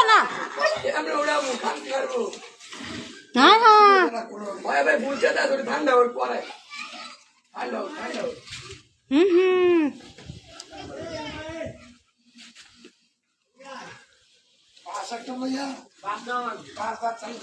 না আমরা উড়াবো খান্তি করবো হ্যাঁ হ্যাঁ ভাই ভাই বুঝছে না তোর ঠান্ডা ওর পরে ঠান্ডা ঠান্ডা হুম পাঁচ একটা লইয়া পাঁচ পাঁচ চালু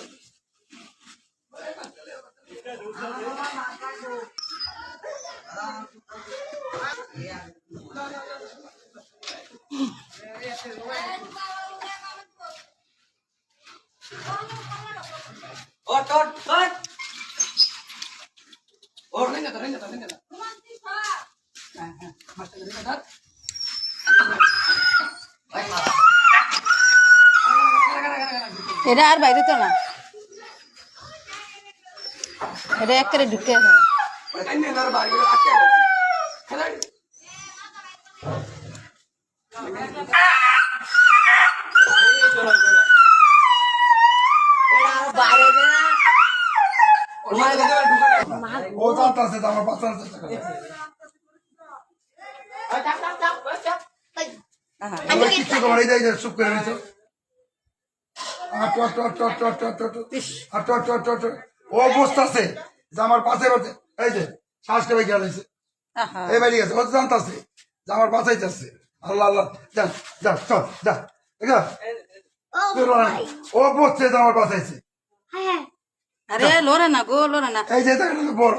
Ot, ot, ot. Oh, ringan tak, ringan tak, ringan tak. Masuk ringan tak. Baik, mas. এটা আর বাইরে তো না এটা এক করে ঢুকে আছে Kan ni nar bagi akhir. Kada. ও জানতাছে তো আমার বাচ্চার চেষ্টা করে আমি কিছু করে এই যে চুপ করে নিছো ও বসতাছে যে আমার পাশে এই যে শ্বাস করে গেছে এই বাড়ি গেছে ও জানতাছে যে আমার বাঁচাইতেছে আল্লাহ আল্লাহ যা যা চল যা ও বসছে যে আমার বাঁচাইছে আরে লোরে না গো লোরে না এই যে বড়